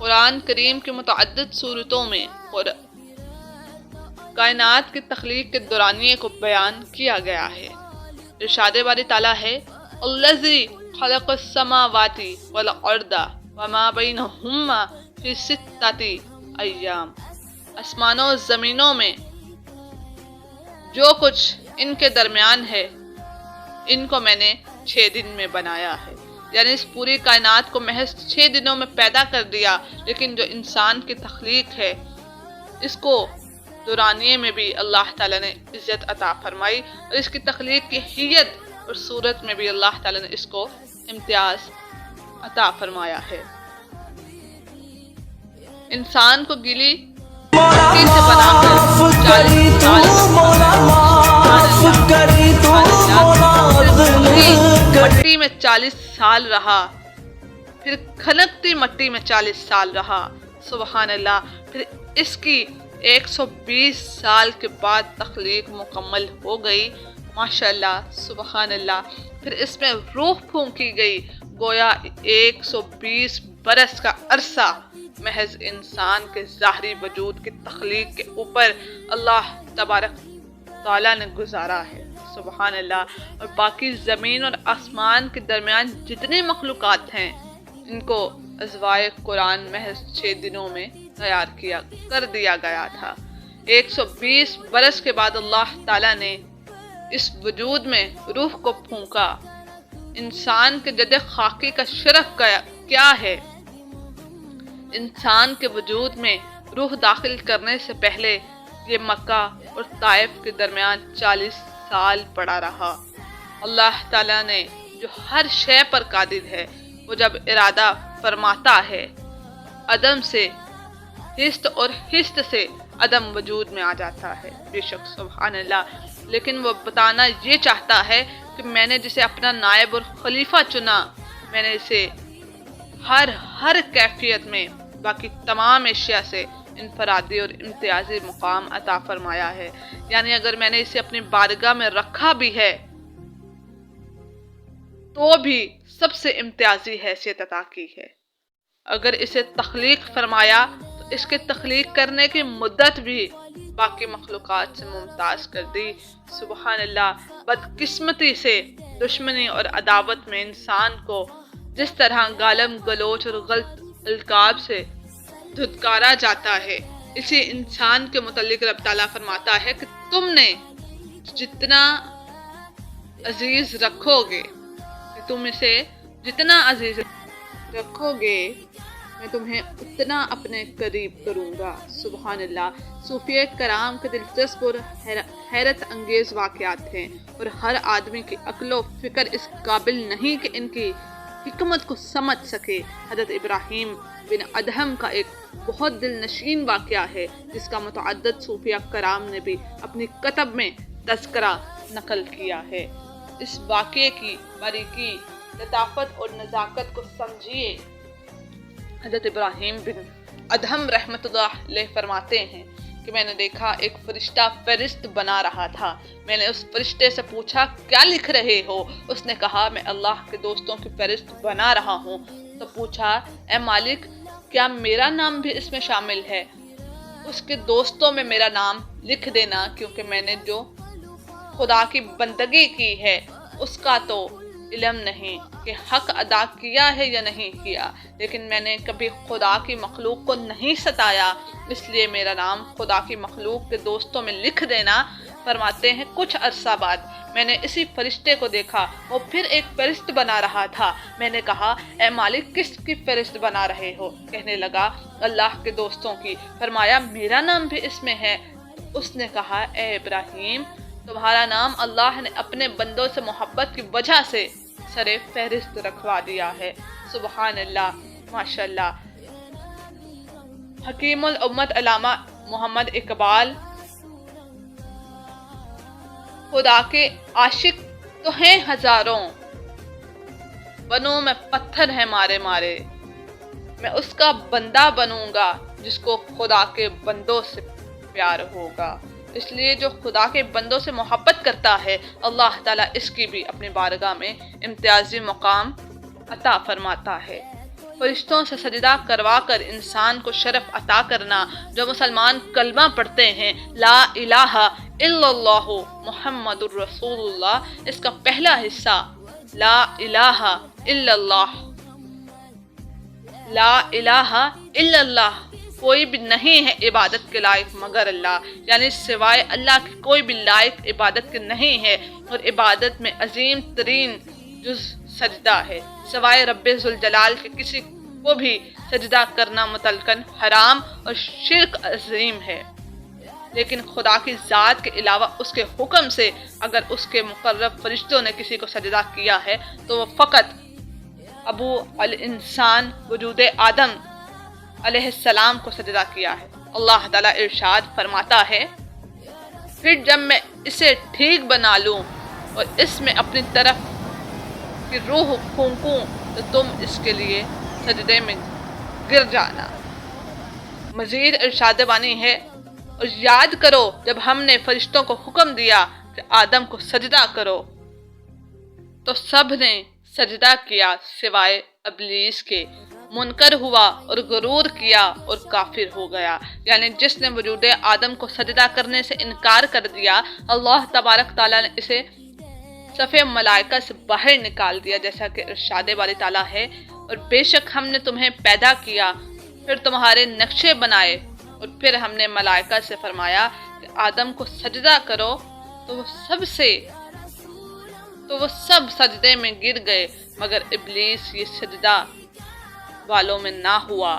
قرآن کریم کے متعدد صورتوں میں اور کائنات کی تخلیق کے دورانیے کو بیان کیا گیا ہے۔ ارشاد باری تعالیٰ ہے الذی خلق السماوات والارض وما بینہما فی ستۃ ایام، آسمانوں و زمینوں میں جو کچھ ان کے درمیان ہے ان کو میں نے 6 دن میں بنایا ہے، یعنی اس پوری کائنات کو محض 6 دنوں میں پیدا کر دیا۔ لیکن جو انسان کی تخلیق ہے اس کو دورانیے میں بھی اللہ تعالیٰ نے عزت عطا فرمائی، اور اس کی تخلیق کی حیت اور صورت میں بھی اللہ تعالیٰ نے اس کو امتیاز عطا فرمایا ہے۔ انسان کو گیلی مٹی سے بنا کر مٹی میں 40 سال رہا، پھر کھنکتی مٹی میں 40 سال رہا، سبحان اللہ۔ پھر اس کی 120 سال کے بعد تخلیق مکمل ہو گئی، ماشاءاللہ سبحان اللہ۔ پھر اس میں روح پھونکی گئی، گویا 120 برس کا عرصہ محض انسان کے ظاہری وجود کی تخلیق کے اوپر اللہ تبارک تعالیٰ نے گزارا ہے، سبحان اللہ۔ اور باقی زمین اور آسمان کے درمیان جتنے مخلوقات ہیں ان کو ازوائے قرآن محض 6 دنوں میں تیار کر دیا گیا تھا۔ 120 برس کے بعد اللہ تعالیٰ نے اس وجود میں روح کو پھونکا۔ انسان کے جد خاکی کا شرف کیا ہے؟ انسان کے وجود میں روح داخل کرنے سے پہلے یہ مکہ اور طائف کے درمیان 40 سال پڑا رہا۔ اللہ تعالیٰ نے جو ہر شے پر قادر ہے، وہ جب ارادہ فرماتا ہے عدم سے ہست اور ہست سے عدم وجود میں آ جاتا ہے، بے شک سبحان اللہ۔ لیکن وہ بتانا یہ چاہتا ہے کہ میں نے جسے اپنا نائب اور خلیفہ چنا، میں نے اسے ہر کیفیت میں باقی تمام اشیاء سے انفرادی اور امتیازی مقام عطا فرمایا ہے۔ یعنی اگر میں نے اسے اپنی بارگاہ میں رکھا بھی ہے تو بھی سب سے امتیازی حیثیت عطا کی ہے۔ اگر اسے تخلیق فرمایا تو اس کے تخلیق کرنے کی مدت بھی باقی مخلوقات سے ممتاز کر دی، سبحان اللہ۔ بدقسمتی سے دشمنی اور عداوت میں انسان کو جس طرح گالم گلوچ اور غلط القاب سے دھتکارا جاتا ہے، اسی انسان کے متعلق رب تعالیٰ فرماتا ہے کہ تم نے جتنا عزیز رکھو گے، تم اسے جتنا عزیز رکھو گے میں تمہیں اتنا اپنے قریب کروں گا، سبحان اللہ۔ صوفیہ کرام کے دلچسپ اور حیرت انگیز واقعات ہیں، اور ہر آدمی کی عقل و فکر اس قابل نہیں کہ ان کی حکمت کو سمجھ سکے۔ حضرت ابراہیم بن ادہم کا ایک بہت دل نشین واقعہ ہے جس کا متعدد صوفیہ کرام نے بھی اپنی کتب میں تذکرہ نقل کیا ہے۔ اس واقعے کی باریکی، لطافت اور نزاکت کو سمجھیے۔ حضرت ابراہیم بن ادہم رحمۃ اللہ علیہ فرماتے ہیں کہ میں نے دیکھا ایک فرشتہ فہرست بنا رہا تھا۔ میں نے اس فرشتے سے پوچھا کیا لکھ رہے ہو؟ اس نے کہا میں اللہ کے دوستوں کی فہرست بنا رہا ہوں۔ تو پوچھا اے مالک کیا میرا نام بھی اس میں شامل ہے؟ اس کے دوستوں میں میرا نام لکھ دینا، کیونکہ میں نے جو خدا کی بندگی کی ہے اس کا تو علم نہیں کہ حق ادا کیا ہے یا نہیں کیا، لیکن میں نے کبھی خدا کی مخلوق کو نہیں ستایا، اس لیے میرا نام خدا کی مخلوق کے دوستوں میں لکھ دینا۔ فرماتے ہیں کچھ عرصہ بعد میں نے اسی فرشتے کو دیکھا، وہ پھر ایک فہرست بنا رہا تھا۔ میں نے کہا اے مالک کس کی فہرست بنا رہے ہو؟ کہنے لگا اللہ کے دوستوں کی۔ فرمایا میرا نام بھی اس میں ہے؟ اس نے کہا اے ابراہیم تمہارا نام اللہ نے اپنے بندوں سے محبت کی وجہ سے سرے فہرست رکھوا دیا ہے، سبحان اللہ، ماشاءاللہ۔ حکیم الامت علامہ محمد اقبال خدا کے عاشق تو ہیں ہزاروں، بنوں میں پتھر ہیں مارے مارے، میں اس کا بندہ بنوں گا جس کو خدا کے بندوں سے پیار ہوگا۔ اس لیے جو خدا کے بندوں سے محبت کرتا ہے اللہ تعالیٰ اس کی بھی اپنی بارگاہ میں امتیازی مقام عطا فرماتا ہے۔ فرشتوں سے سجدہ کروا کر انسان کو شرف عطا کرنا۔ جو مسلمان کلمہ پڑھتے ہیں لا الہ الا اللہ محمد الرسول اللہ، اس کا پہلا حصہ لا الہ الا اللہ، لا الہ الا اللہ، کوئی بھی نہیں ہے عبادت کے لائق مگر اللہ، یعنی سوائے اللہ کی کوئی بھی لائق عبادت کے نہیں ہے، اور عبادت میں عظیم ترین جز سجدہ ہے۔ سوائے رب ذوالجلال کے کسی کو بھی سجدہ کرنا مطلقاً حرام اور شرک عظیم ہے، لیکن خدا کی ذات کے علاوہ اس کے حکم سے اگر اس کے مقرب فرشتوں نے کسی کو سجدہ کیا ہے تو وہ فقط ابو الانسان وجود آدم علیہ السلام کو سجدہ کیا ہے۔ اللہ تعالیٰ ارشاد فرماتا ہے، پھر جب میں اسے ٹھیک بنا لوں اور اس میں اپنی طرف کی روح پھونکوں تو تم اس کے لیے سجدے میں گر جانا۔ مزید ارشاد بانی ہے، اور یاد کرو جب ہم نے فرشتوں کو حکم دیا کہ آدم کو سجدہ کرو تو سب نے سجدہ کیا سوائے ابلیس کے، منکر ہوا اور غرور کیا اور کافر ہو گیا، یعنی جس نے وجود آدم کو سجدہ کرنے سے انکار کر دیا، اللہ تبارک تعالیٰ نے اسے صف ملائکہ سے باہر نکال دیا، جیسا کہ ارشاد باری تعالیٰ ہے، اور بے شک ہم نے تمہیں پیدا کیا، پھر تمہارے نقشے بنائے، اور پھر ہم نے ملائکہ سے فرمایا کہ آدم کو سجدہ کرو تو وہ سب سجدے میں گر گئے مگر ابلیس یہ سجدہ والوں میں نہ ہوا۔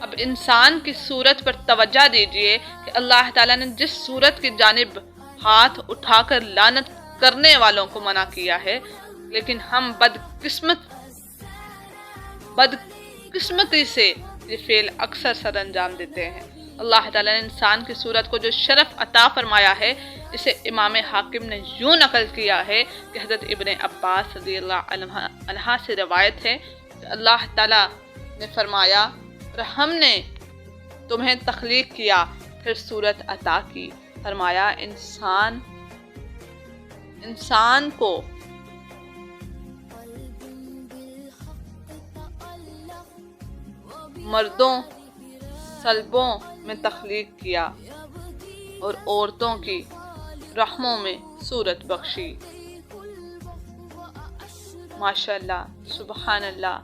اب انسان کی صورت پر توجہ دیجئے کہ اللہ تعالیٰ نے جس صورت کی جانب ہاتھ اٹھا کر لعنت کرنے والوں کو منع کیا ہے، لیکن ہم بدقسمتی سے یہ فعل اکثر سر انجام دیتے ہیں۔ اللہ تعالیٰ نے انسان کی صورت کو جو شرف عطا فرمایا ہے، اسے امام حاکم نے یوں نقل کیا ہے کہ حضرت ابن عباس رضی اللہ عنہ سے روایت ہے کہ اللہ تعالیٰ نے فرمایا، اور ہم نے تمہیں تخلیق کیا پھر صورت عطا کی، فرمایا انسان کو مردوں سلبوں میں تخلیق کیا اور عورتوں کی رحموں میں صورت بخشی۔ ماشاءاللہ، سبحان اللہ،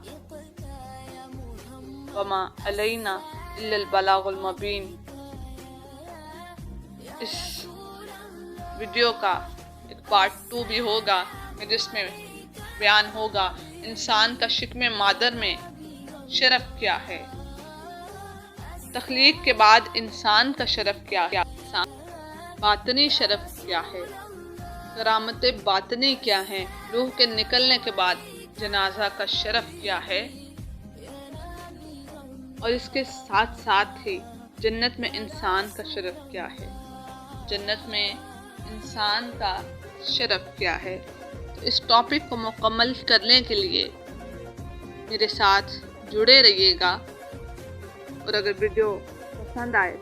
وما علینا الا البلاغ المبین۔ اس ویڈیو کا ایک پارٹ 2 بھی ہوگا جس میں بیان ہوگا انسان کا شکم مادر میں شرف کیا ہے، تخلیق کے بعد انسان کا شرف کیا ہے، باطنی شرف کیا ہے، کرامت باطنی کیا ہے، روح کے نکلنے کے بعد جنازہ کا شرف کیا ہے، اور اس کے ساتھ ساتھ ہی جنت میں انسان کا شرف کیا ہے، جنت میں انسان کا شرف کیا ہے۔ تو اس ٹاپک کو مکمل کرنے کے لیے میرے ساتھ جڑے رہیے گا، اور اگر ویڈیو پسند آئے